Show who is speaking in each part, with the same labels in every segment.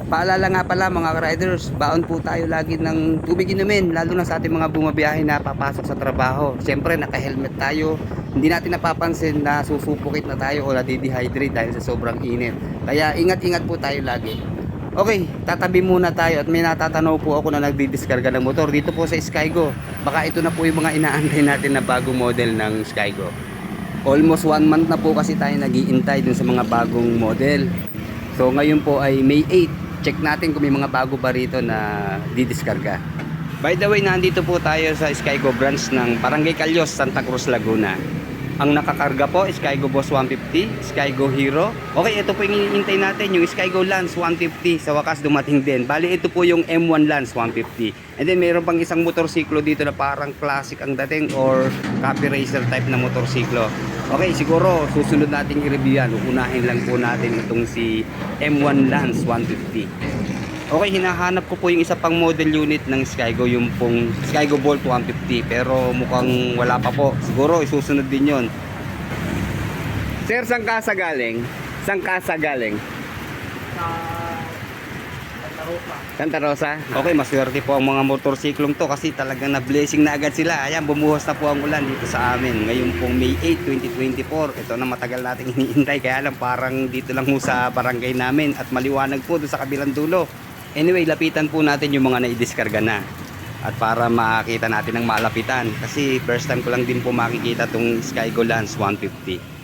Speaker 1: Paalala nga pala mga riders, baon po tayo lagi ng tubig inumin, lalo na sa ating mga bumabiyahe na papasok sa trabaho. Siyempre naka-helmet tayo, hindi natin napapansin na susupukit na tayo o nadidehydrate dahil sa sobrang init. Kaya ingat-ingat po tayo lagi. Okay, tatabi muna tayo at may natatanaw po ako na nagdidiskarga ng motor dito po sa Skygo. Baka ito na po yung mga inaantay natin na bagong model ng Skygo. Almost 1 month na po kasi tayo nag-iintay dun sa mga bagong model. So ngayon po ay May 8. Check natin kung may mga bago ba rito na didiskarga. By the way, nandito po tayo sa Skygo branch ng Barangay Calyos, Santa Cruz, Laguna. Ang nakakarga po, Skygo Boss 150, Skygo Hero. Okay, ito po yung hinihintay natin, yung Skygo Lance 150. Sa wakas dumating din. Bali, ito po yung M1 Lance 150. And then mayroon pang isang motorsiklo dito na parang classic ang dating or copy racer type na motorsiklo. Okay, siguro susunod natin i-review yan. Unahin lang po natin itong si M1 Lance 150. Okay, hinahanap ko po yung isa pang model unit ng Skygo, yung pong Skygo Bolt 150. Pero mukhang wala pa po. Siguro isusunod din yon. Sir, saan kasa galing? Saan kasa galing? Santa Rosa? Okay, maswerte po ang mga motorsiklong to kasi talagang na-blessing na agad sila. Ayan, bumuhos na po ang ulan dito sa amin. Ngayon pong May 8, 2024. Ito na matagal nating iniintay. Kaya lang parang dito lang po sa barangay namin at maliwanag po doon sa kabilang dulo. Anyway, lapitan po natin yung mga naidiskarga na. At para makita natin ang malapitan. Kasi first time ko lang din po makikita itong Skygo Lance 150.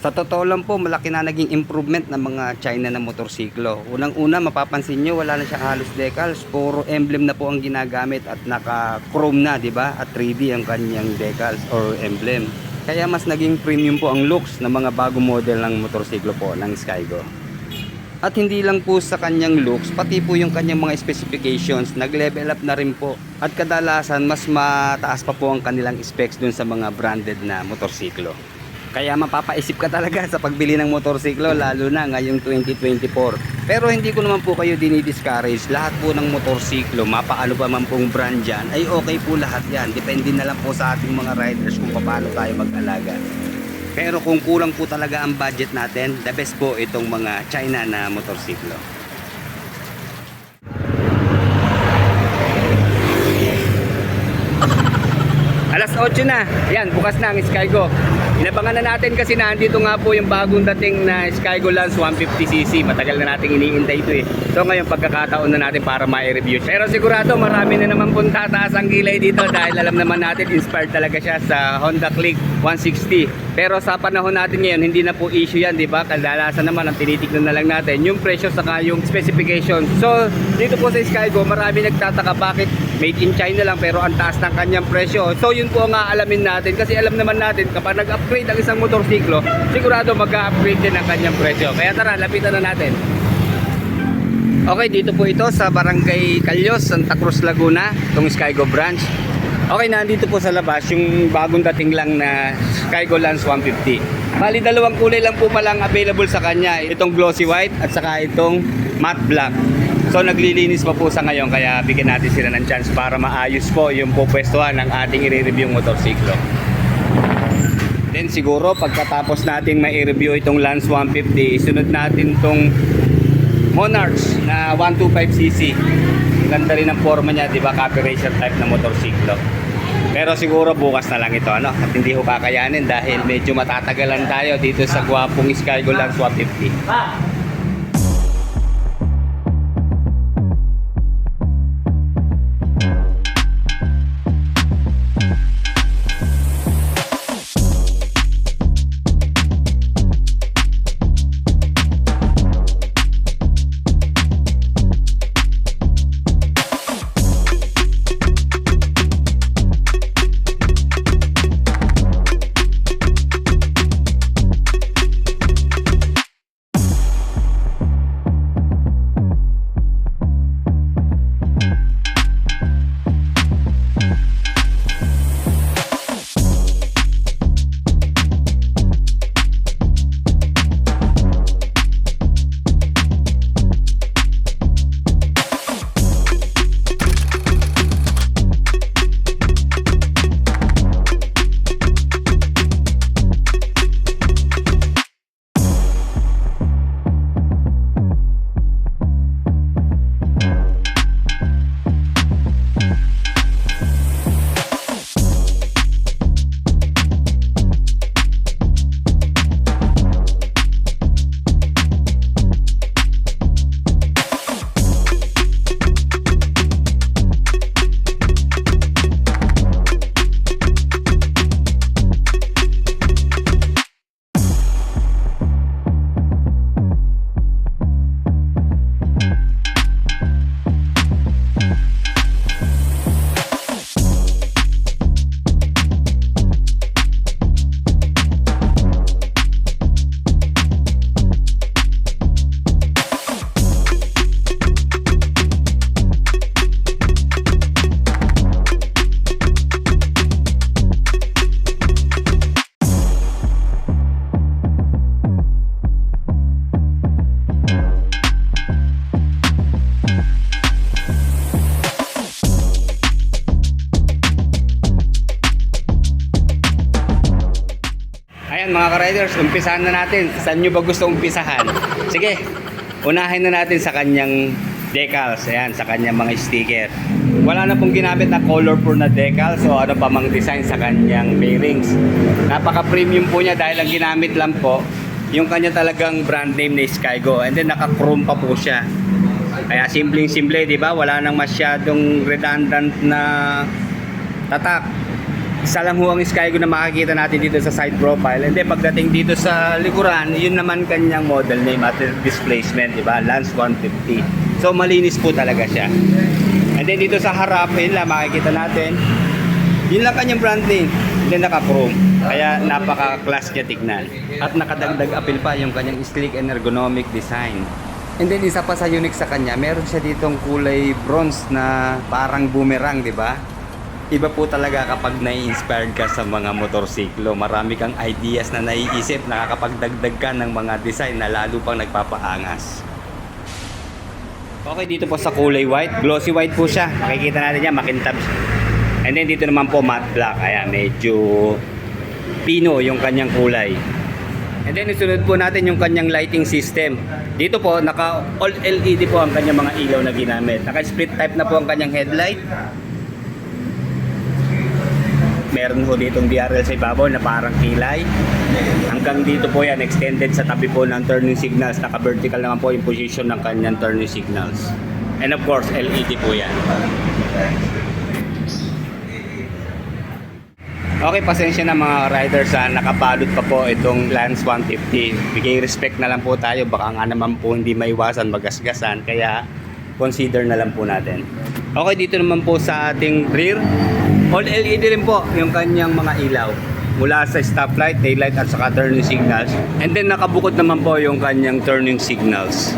Speaker 1: Sa totoo lang po, malaki na naging improvement ng mga China na motorsiklo. Unang-una, mapapansin nyo, wala na siyang halos decals. Puro emblem na po ang ginagamit at naka-chrome na, di ba? At 3D ang kanyang decals or emblem. Kaya mas naging premium po ang looks ng mga bagong model ng motorsiklo po ng Skygo. At hindi lang po sa kanyang looks, pati po yung kanyang mga specifications, nag-level up na rin po. At kadalasan, mas mataas pa po ang kanilang specs dun sa mga branded na motorsiklo. Kaya mapapaisip ka talaga sa pagbili ng motorsiklo, lalo na ngayong 2024. Pero hindi ko naman po kayo dinidiscourage. Lahat po ng motorsiklo, mapaano pa man pong brand dyan, ay okay po lahat yan. Depende na lang po sa ating mga riders kung paano tayo mag-alaga. Pero kung kulang po talaga ang budget natin, the best po itong mga China na motorsiklo. Alas 8 na. Yan, bukas na ang Skygo. Inabangan na natin kasi nandito nga po yung bagong dating na Skygo Lance 150cc. Matagal na natin iniintay ito eh. So ngayon pagkakataon na natin para ma-review. Pero sigurado marami na naman pong tataas ang kilay dito dahil alam naman natin inspired talaga siya sa Honda Click 160. Pero sa panahon natin ngayon, hindi na po issue yan, di ba? Kadalasan naman ang tinitignan na lang natin yung presyo saka yung specification. So dito po sa Skygo, marami nagtataka bakit made in China lang pero ang taas ng kanyang presyo. So yun po ang aalamin natin kasi alam naman natin kapag nag-upgrade ang isang motorsiklo, sigurado mag-upgrade din ang kanyang presyo. Kaya tara, lapitan na natin. Okay, dito po ito sa Barangay Calyos, Santa Cruz, Laguna, itong Skygo branch. Okay, nandito po sa labas yung bagong dating lang na Skygo Lance 150. Bali, dalawang kulay lang po palang available sa kanya. Itong glossy white at saka itong matte black. So naglilinis pa po sa ngayon kaya bigyan natin sila ng chance para maayos po yung pupwestuhan ng ating i-review motorsiklo. Then siguro pagkatapos nating mai-review itong Lance 150, sunod natin itong Monarch na 125cc. Ganda rin ang forma niya, di ba? Copy racer type na motorsiklo. Pero siguro bukas na lang ito, ano? At hindi ko kakayanin dahil medyo matatagalan tayo dito sa gwapong Skygo Lance 150. mga ka-riders, umpisahan na natin. Saan nyo ba gusto umpisahan? Sige, unahin na natin sa kanyang decals. Ayan, sa kanyang mga sticker. Wala na pong ginamit na colorful na decals o ano pa mang design sa kanyang bearings. Napaka-premium po niya dahil ang ginamit lang po yung kanya talagang brand name na Skygo. And then naka-chrome pa po siya. Kaya simpleng-simple, di ba? Wala nang masyadong redundant na tatak. Isa lang ho ang Skygo na makikita natin dito sa side profile. And then pagdating dito sa likuran, yun naman kanyang model name at displacement, di ba? Lance 150. So malinis po talaga siya. And then dito sa harap, yun lang makikita natin. Yun lang kanyang brand name. And then naka-chrome. Kaya napaka-class niya tignan. At nakadagdag apil pa yung kanyang sleek and ergonomic design. And then isa pa sa unique sa kanya, meron siya ditong kulay bronze na parang boomerang, di ba? Iba po talaga kapag nai-inspired ka sa mga motorsiklo. Marami kang ideas na naiisip, nakakapagdagdag ka ng mga design na lalo pang nagpapaangas. Okay, dito po sa kulay white, glossy white po siya. Makikita natin yan, makintab siya. And then dito naman po matte black. Ayan, medyo pino yung kanyang kulay. And then isunod po natin yung kanyang lighting system. Dito po, naka all LED po ang kanyang mga ilaw na ginamit. Naka split type na po ang kanyang headlight. Meron ho ditong DRL sa ibabaw na parang kilay. Hanggang dito po yan, extended sa tabi po ng turning signals. Naka-vertical naman po yung position ng kanyang turning signals. And of course, LED po yan. Okay, pasensya na mga riders, nakabalot pa po itong Lance 150. Bigay respect na lang po tayo, baka nga naman po hindi maiwasan magasgasan, kaya consider na lang po natin. Okay, dito naman po sa ating rear, all LED rin po yung kanyang mga ilaw. Mula sa stoplight, daylight at saka turning signals. And then nakabukod naman po yung kanyang turning signals.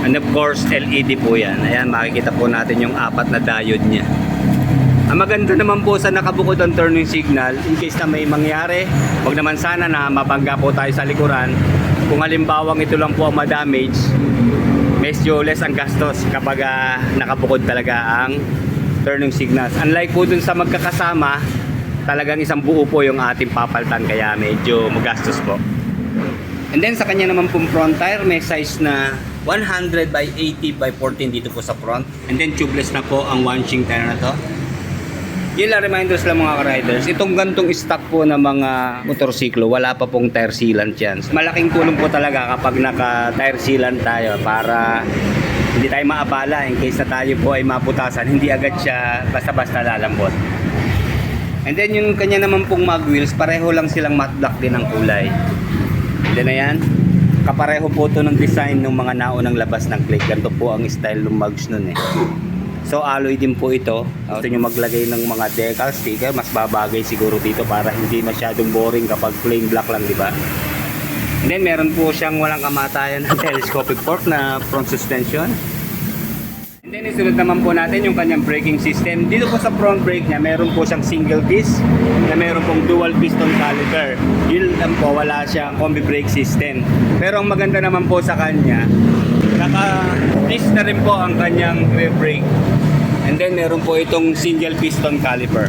Speaker 1: And of course, LED po yan. Ayan, makikita po natin yung 4 na diode niya. Ang maganda naman po sa nakabukod ang turning signal, in case na may mangyari, wag naman sana na mabangga po tayo sa likuran. Kung halimbawang ito lang po ang madamage, medyo less ang gastos kapag nakabukod talaga ang turning signals. Unlike po dun sa magkakasama, talagang isang buo po yung ating papaltan, kaya medyo magastos po. And then sa kanya naman pong front tire, may size na 100 by 80 by 14 dito po sa front. And then tubeless na po ang one-shing tire na to. Yun lang, reminders lang mga ka-riders. Itong gantong stock po ng mga motorsiklo, wala pa pong tire sealant yan. Malaking tulong po talaga kapag naka-tire sealant tayo para hindi tayo maabala in case na tayo po ay maputasan. Hindi agad siya basta-basta lalambot. And then yung kanya naman pong mag wheels, pareho lang silang matte black din ang kulay. And then ayan, kapareho po ito ng design ng mga naunang labas ng Click. Ganito po ang style ng mags nun eh. So alloy din po ito. Gusto nyo maglagay ng mga decal sticker, mas babagay siguro dito para hindi masyadong boring kapag plain black lang, di ba? And then meron po siyang walang kamatayan na telescopic fork na front suspension. And then isunod naman po natin yung kanyang braking system. Dito po sa front brake niya, meron po siyang single disc na meron pong dual piston caliper. Yun lang po, wala siyang combi brake system. Pero ang maganda naman po sa kanya, naka-disc na rin po ang kanyang rear brake. And then meron po itong single piston caliper.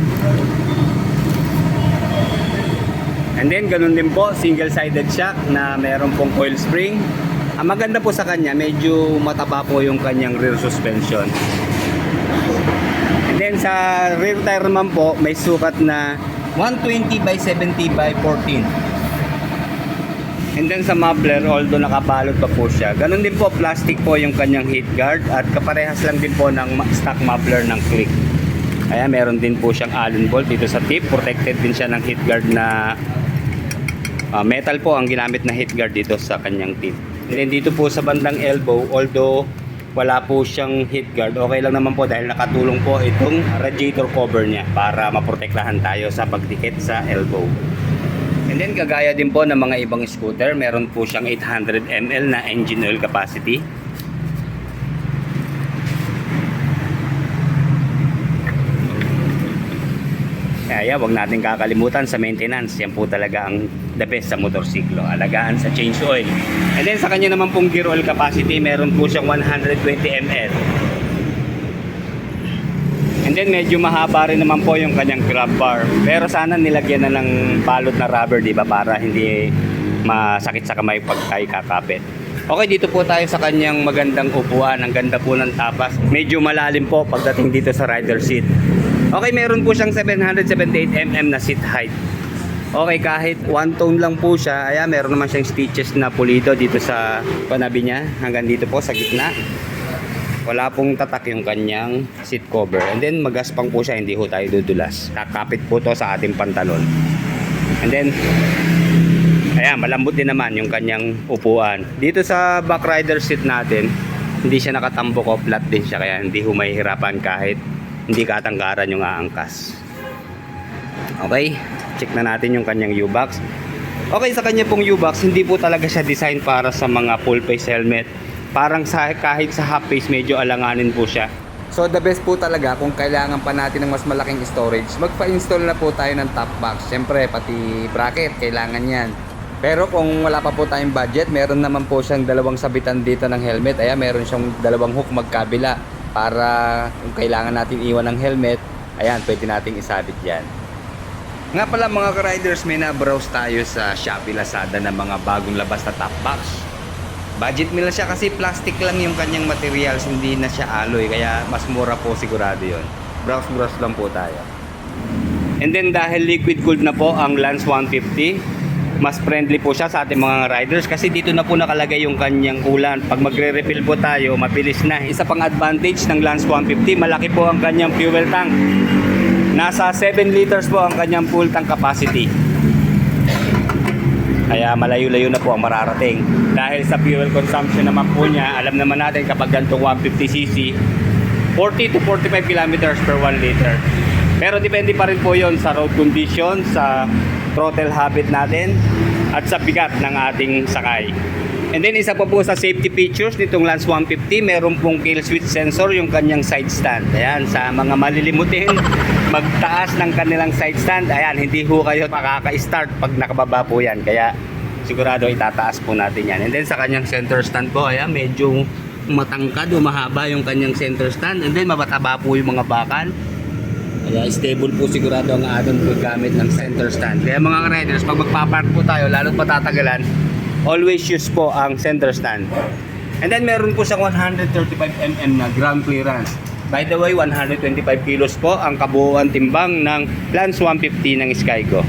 Speaker 1: And then ganun din po, single-sided shock na meron pong coil spring. Ang maganda po sa kanya, medyo mataba po yung kanyang rear suspension. And then sa rear tire naman po, may sukat na 120 by 70 by 14. And then sa muffler, although nakabalot pa po siya, ganun din po, plastic po yung kanyang heat guard at kaparehas lang din po ng stock muffler ng Click. Kaya meron din po siyang Allen bolt dito sa tip, protected din siya ng heat guard na metal po ang ginamit na heat guard dito sa kanyang tip. And then dito po sa bandang elbow, although wala po siyang heat guard, okay lang naman po dahil nakatulong po itong radiator cover niya para maprotektahan tayo sa pagdikit sa elbow. And then kagaya din po ng mga ibang scooter, meron po siyang 800 ml na engine oil capacity. Kaya wag natin kakalimutan sa maintenance. Yan po talaga ang the best sa motorsiklo. Alagaan sa change oil. And then sa kanya naman pong gear oil capacity, meron po siyang 120 ml. And then medyo mahaba rin naman po yung kanyang grab bar. Pero sana nilagyan na ng balot na rubber, di ba? Para hindi masakit sa kamay pag tayo kakapit. Okay, dito po tayo sa kanyang magandang upuan. Ang ganda po ng tapas. Medyo malalim po pagdating dito sa rider seat. Okay, meron po siyang 778mm na seat height. Okay, kahit one tone lang po siya, ayan, meron naman siyang stitches na pulido dito sa panabi niya, hanggang dito po sa gitna. Wala pong tatak yung kanyang seat cover. And then magaspang po siya, hindi ho tayo dudulas. Kakapit po to sa ating pantalon. And then ayan, malambot din naman yung kanyang upuan. Dito sa back rider seat natin, hindi siya nakatambok o flat din siya, kaya hindi ho mahihirapan kahit hindi katanggaran yung aangkas. Okay, check na natin yung kanyang U-box. Okay, sa kanya pong U-box, hindi po talaga siya design para sa mga full face helmet. Parang kahit sa half face, medyo alanganin po siya. So the best po talaga kung kailangan pa natin ng mas malaking storage, magpa-install na po tayo ng top box. Siyempre, pati bracket, kailangan yan. Pero kung wala pa po tayong budget, meron naman po siyang dalawang sabitan dito ng helmet. Ayan, meron siyang dalawang hook magkabila para kung kailangan natin iwan ng helmet, ayan, pwede nating isabit yan. Nga pala mga ka-riders, may na-browse tayo sa Shopee, Lazada ng mga bagong labas na top box. Budget meal siya kasi plastic lang yung kanyang materials, hindi na siya alloy, kaya mas mura po sigurado yun. Browse lang po tayo. And then dahil liquid cooled na po ang Lance 150, mas friendly po siya sa ating mga riders kasi dito na po nakalagay yung kanyang coolant. Pag magre-refill po tayo, mabilis na. Isa pang advantage ng Lance 150, malaki po ang kanyang fuel tank. Nasa 7 liters po ang kanyang full tank capacity. Kaya malayo-layo na po ang mararating. Dahil sa fuel consumption naman po niya, alam naman natin kapag ganitong 150cc, 40 to 45 kilometers per 1 liter. Pero depende pa rin po yon sa road condition, sa throttle habit natin, at sa bigat ng ating sakay. And then isa pa po sa safety features nitong Lance 150, meron pong kill switch sensor yung kanyang side stand. Ayan, sa mga malilimutin magtaas ng kanilang side stand, ayan, hindi ho kayo makaka-start pag nakababa po yan. Kaya sigurado itataas po natin yan. And then sa kanyang center stand po, ayan, medyo matangkad o mahaba yung kanyang center stand. And then mabataba po yung mga bakal. Kaya stable po sigurado ang ating gamit ng center stand. Kaya mga riders, pag magpapark po tayo, lalo't matatagalan, always use po ang center stand. And then meron po siyang 135mm na ground clearance. By the way, 125 kilos po ang kabuuan timbang ng Lance 150 ng Skygo.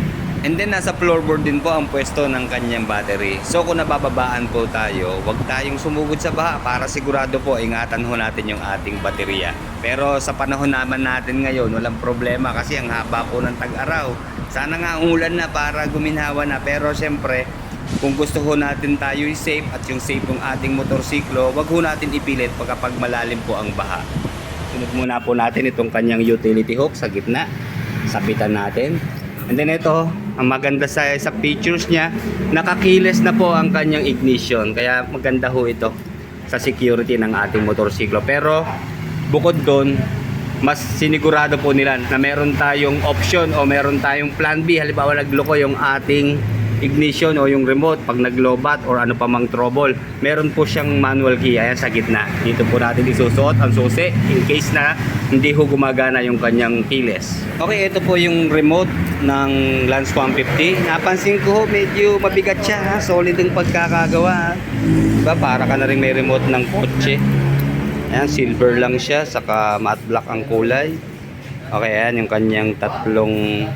Speaker 1: And then nasa floorboard din po ang pwesto ng kanyang battery. So kung nabababaan po tayo, huwag tayong sumugod sa baha para sigurado po ingatan ho natin yung ating baterya. Pero sa panahon naman natin ngayon, walang problema kasi ang haba po ng tag-araw. Sana nga umulan na para guminhawa na, pero siyempre kung gusto ho natin tayo safe at yung safe ng ating motorsiklo, wag ho natin ipilit pagkapag malalim po ang baha. Sunod muna po natin itong kanyang utility hook sa gitna. Sabitan natin. And then ito, ang maganda sa features niya, nakakiles na po ang kanyang ignition. Kaya maganda ho ito sa security ng ating motorsiklo. Pero bukod doon, mas sinigurado po nila na meron tayong option o meron tayong plan B. Halimbawa nagloko yung ating ignition o yung remote pag naglobat or ano pa mang trouble, meron po siyang manual key. Ayan sa gitna, dito po natin isusuot ang susi in case na hindi ho gumagana yung kanyang keyless. Okay, ito po yung remote ng Lance 150. Napansin ko ho, medyo mabigat siya ha? Solid ang pagkakagawa. Diba? Para ka na rin may remote ng kotse. Ayan, silver lang siya, saka matte black ang kulay. Okay, ayan yung kanyang tatlong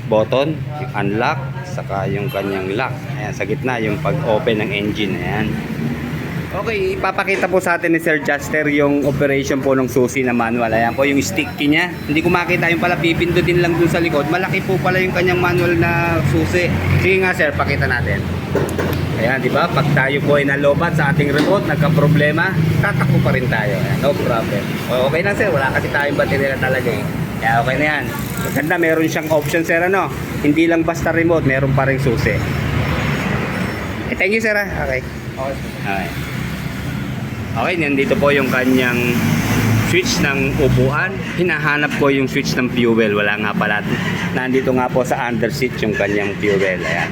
Speaker 1: button, yung unlock, saka yung kanyang lock. Ayan, sa gitna yung pag-open ng engine. Ayan. Okay, ipapakita po sa atin ni Sir Juster yung operation po ng susi na manual. Ayan po yung stick key niya. Hindi ko makita yung pala, pipindutin lang dun sa likod. Malaki po pala yung kanyang manual na susi. Sige nga sir, pakita natin. Ayan, di ba? Pag tayo po ay nalobat sa ating remote, nagka-problema, tatakbo pa rin tayo. Ayan, no problem. Okay na sir, wala kasi tayong baterya na talaga eh. Kaya okay na yan. Maganda, meron siyang option sir, ano? Hindi lang basta remote, meron pa rin susi. Thank you sir. Okay. Okay. Okay, nandito po yung kanyang switch ng upuan. Hinahanap ko yung switch ng fuel. Wala nga pala. Nandito nga po sa under seat yung kanyang fuel. Ayan.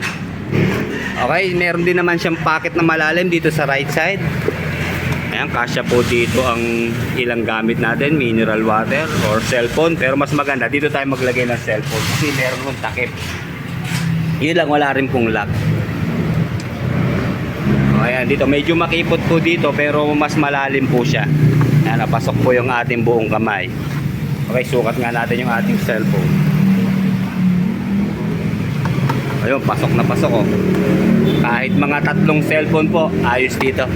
Speaker 1: Okay, meron din naman siyang pocket na malalim dito sa right side. Ayan, kasya po dito ang ilang gamit natin, mineral water or cellphone. Pero mas maganda, dito tayo maglagay ng cellphone kasi meron pong takip. Yun lang, wala rin pong lock. Ayan, dito medyo makipot po dito pero mas malalim po siya. Ayan, napasok po yung ating buong kamay. Okay, sukat nga natin yung ating cellphone. Ayun, pasok na pasok oh. Kahit mga 3 cellphone po, ayos dito.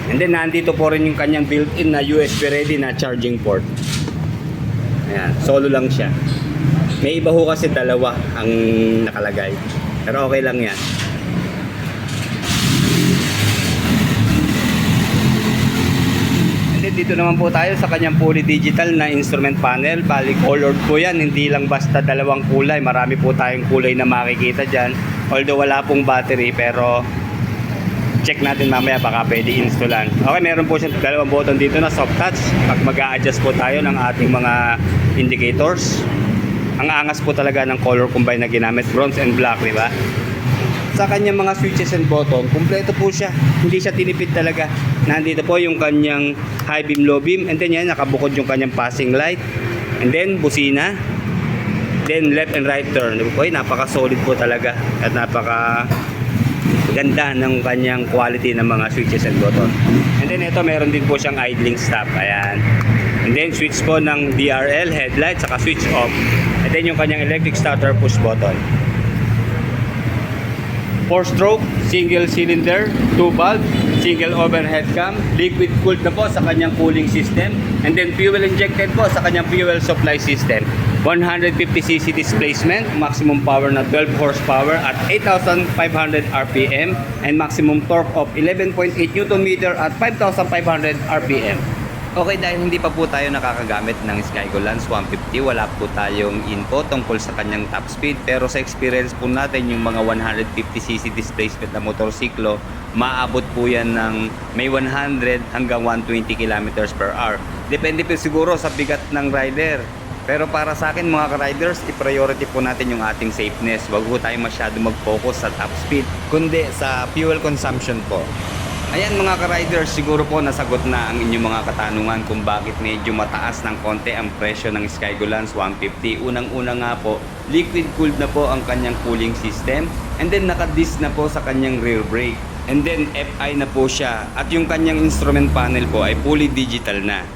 Speaker 1: And then nandito po rin yung kanyang built-in na USB ready na charging port. Ayan, solo lang siya. May iba ho kasi 2 ang nakalagay. Pero okay lang yan. And then dito naman po tayo sa kanyang fully digital na instrument panel. Bali colored po yan, hindi lang basta 2 kulay. Marami po tayong kulay na makikita dyan. Although wala pong battery pero check natin mamaya baka pwede installan. Okay, meron po siyang 2 button dito na soft touch. Pag mag-a-adjust po tayo ng ating mga indicators. Ang angas po talaga ng color combine na ginamit, bronze and black, di ba? Sa kanyang mga switches and button, kumpleto po siya. Hindi siya tinipid talaga. Nandito po yung kanyang high beam, low beam, and then yan, nakabukod yung kanyang passing light. And then, busina. Then, left and right turn. Uy, napaka-solid po talaga. At napaka ganda ng kanyang quality ng mga switches and button. And then ito meron din po siyang idling stop. Ayan. And then switch po ng DRL, headlight, saka switch off. And then yung kanyang electric starter push button. 4-stroke, single cylinder, 2-valve, single overhead cam, liquid cooled na po sa kanyang cooling system, and then fuel injected po sa kanyang fuel supply system. 150cc displacement, maximum power na 12 horsepower at 8,500 RPM, and maximum torque of 11.8 Nm at 5,500 RPM. Okay, dahil hindi pa po tayo nakakagamit ng Skygo Lance 150, wala po tayong info tungkol sa kanyang top speed. Pero sa experience po natin, yung mga 150cc displacement na motorsiklo, maabot po yan ng may 100 hanggang 120 km/h. Depende po siguro sa bigat ng rider. Pero para sa akin mga ka-riders, i-priority po natin yung ating safeness. Wag po tayo masyado mag-focus sa top speed, kundi sa fuel consumption po. Ayan mga ka-riders, siguro po nasagot na ang inyong mga katanungan kung bakit medyo mataas ng konti ang presyo ng Skygo Lance 150. Unang-una nga po, liquid cooled na po ang kanyang cooling system, and then naka-disc na po sa kanyang rear brake, and then FI na po siya, at yung kanyang instrument panel po ay fully digital na.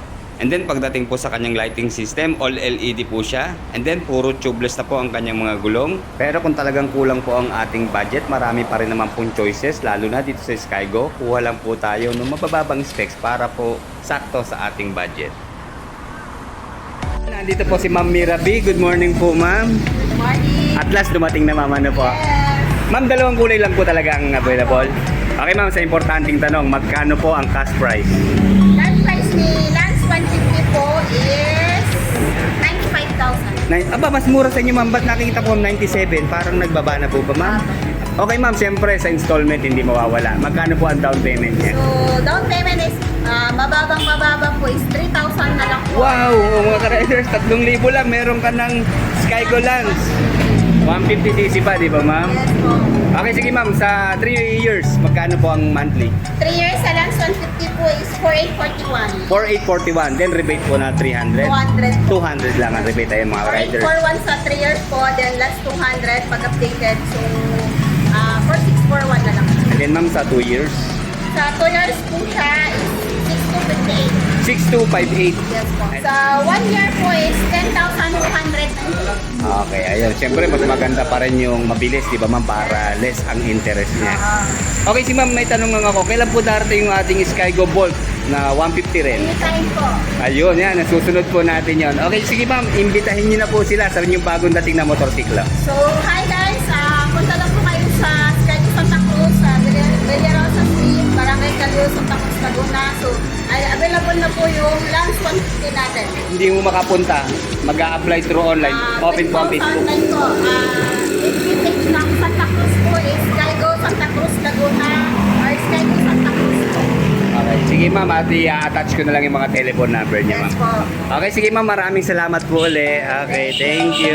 Speaker 1: And then pagdating po sa kanyang lighting system, all LED po siya. And then puro tubeless na po ang kanyang mga gulong. Pero kung talagang kulang po ang ating budget, marami pa rin naman pong choices. Lalo na dito sa Skygo, kuha lang po tayo ng mabababang specs para po sakto sa ating budget. Nandito po si Ma'am Mira B. Good morning po, Ma'am.
Speaker 2: Good morning.
Speaker 1: At last dumating na Ma'am, ano po?
Speaker 2: Yes.
Speaker 1: Ma'am, 2 kulay lang po talaga ang available. Okay Ma'am, sa importanteng tanong, magkano po ang cash price?
Speaker 2: Cash price ni Lance 150 po is 95,000.
Speaker 1: Aba, mas mura sa inyo Ma'am. Ba't nakikita ko 97? Parang nagbaba na po ba Ma'am? Okay Ma'am, siyempre sa installment hindi mawawala. Magkano po ang down payment niya?
Speaker 2: So, down payment is mababang po is 3,000 na lang po.
Speaker 1: Wow! Mga ka-riders, 3,000 lang. Meron ka ng Skygo Lance. 150cc pa, di ba Ma'am?
Speaker 2: Yes po.
Speaker 1: Okay, sige Ma'am. Sa 3 years, magkano po ang monthly?
Speaker 2: 3 years sa Lance 150 po is 4,841.
Speaker 1: 4,841. Then rebate po na 300.
Speaker 2: 200 po.
Speaker 1: 200 lang ang rebate ayun mga riders.
Speaker 2: 4,841 sa 3 years po, then last 200 pag updated. So, 4,641 na lang.
Speaker 1: And then Ma'am, sa 2 years?
Speaker 2: Sa 2 years po siya is 6,258.
Speaker 1: 6,258.
Speaker 2: Yes po. Sa 1 year po is 10,200.
Speaker 1: Okay, ayun. Siyempre, mas maganda pa rin yung mabilis, di ba Ma'am? Para less ang interest niya. Okay, si Ma'am, may tanong lang ako. Kailan po darating yung ating Skygo Bolt na 150 rin?
Speaker 2: Anytime po.
Speaker 1: Ayun, yan. Nasusunod po natin yon. Okay, sige Ma'am. Imbitahin niyo na po sila sa inyong bagong dating na motorsiklo.
Speaker 2: So, hi guys. Punta lang po kayo sa Skygo Santa Cruz, sa Villarosa Street, Barangay Calio, Santa Cruz, Laguna. So, ay available na po yung Lance 150 natin.
Speaker 1: Hindi mo makapunta, mag-a-apply through online. Open po ang Facebook.
Speaker 2: Online po. FB page ng Santa Cruz po is Skygo Santa Cruz, Laguna, or Skygo Santa Cruz po.
Speaker 1: Okay, sige Ma'am. At i-attach ko na lang yung mga telephone number niya
Speaker 2: Yes
Speaker 1: Ma'am.
Speaker 2: po.
Speaker 1: Okay, sige Ma'am. Maraming salamat po ulit. Okay, thank you.